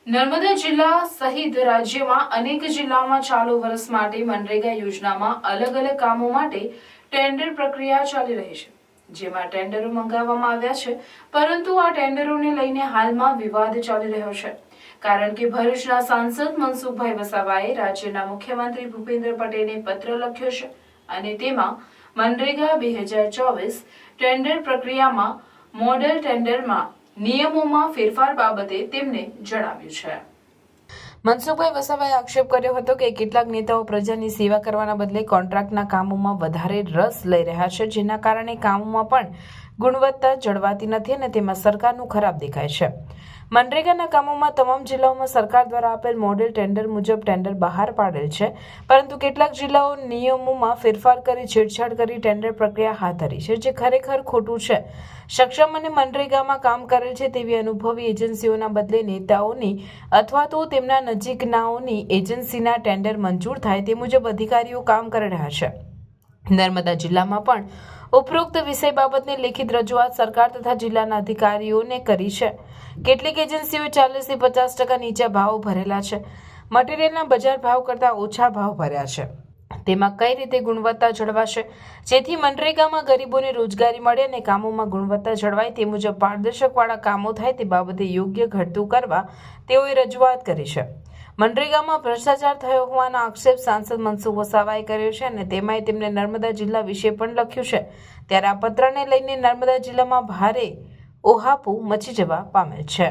નર્મદા જિલ્લા સહિત રાજ્યમાં અનેક જિલ્લાઓમાં ચાલુ વર્ષ માટે મનરેગા યોજનામાં અલગ અલગ કામો માટે ટેન્ડર પ્રક્રિયા ચાલી રહી છે, જેમાં ટેન્ડરો મંગાવવામાં આવ્યા છે, પરંતુ આ ટેન્ડરોને લઈને હાલમાં વિવાદ ચાલી રહ્યો છે, કારણ કે ભરૂચના સાંસદ મનસુખભાઈ વસાવાએ રાજ્યના મુખ્યમંત્રી ભૂપેન્દ્ર પટેલને પત્ર લખ્યો છે અને તેમાં મનરેગા 2024 ટેન્ડર પ્રક્રિયામાં મોડેલ ટેન્ડરમાં નિયમોમાં ફેરફાર બાબતે તેમને જણાવ્યું છે। મનસુખભાઈ વસાવાએ આક્ષેપ કર્યો હતો કે કેટલાક નેતાઓ પ્રજાની સેવા કરવાના બદલે કોન્ટ્રાક્ટના કામોમાં વધારે રસ લઈ રહ્યા છે, જેના કારણે કામોમાં પણ ગુણવત્તા જળવાતી નથી અને તેમાં સરકારનું ખરાબ દેખાય છે। મનરેગાના કામોમાં તમામ જિલ્લાઓમાં સરકાર દ્વારા આપેલ મોડેલ ટેન્ડર મુજબ ટેન્ડર બહાર પાડેલ છે, પરંતુ કેટલાક જિલ્લાઓ નિયમોમાં ફેરફાર કરી છેડછાડ કરી ટેન્ડર પ્રક્રિયા હાથ ધરી છે, જે ખરેખર ખોટું છે। સક્ષમ અને મનરેગામાં કામ કરેલ છે તેવી અનુભવી એજન્સીઓના બદલે નેતાઓની અથવા તો તેમના નજીકનાઓની એજન્સીના ટેન્ડર મંજૂર થાય તે મુજબ અધિકારીઓ કામ કરી રહ્યા છે। નર્મદા જિલ્લામાં પણ ઉપરોક્ત વિષય બાબતની લેખિત રજૂઆત સરકાર તથા જિલ્લાના અધિકારીઓને કરી છે। કેટલીક એજન્સીઓએ 40 થી 50% નીચા ભાવ ભરેલા છે, મટીરિયલના બજાર ભાવ કરતાં ઓછા ભાવ ભર્યા છે। તેમાં કઈ રીતે ગુણવત્તા જળવાશે, જેથી મનરેગામાં ગરીબોને રોજગારી મળે અને કામોમાં ગુણવત્તા જળવાય તે મુજબ પારદર્શકવાળા કામો થાય તે બાબતે યોગ્ય ઘટતું કરવા તેઓએ રજૂઆત કરી છે। મનરેગામાં ભ્રષ્ટાચાર થયો હોવાનો આક્ષેપ સાંસદ મનસુખ વસાવાએ કર્યો છે અને તેમાંય તેમણે નર્મદા જિલ્લા વિશે પણ લખ્યું છે, ત્યારે આ પત્રને લઈને નર્મદા જિલ્લામાં ભારે ઓહાપો મચી જવા પામેલ છે।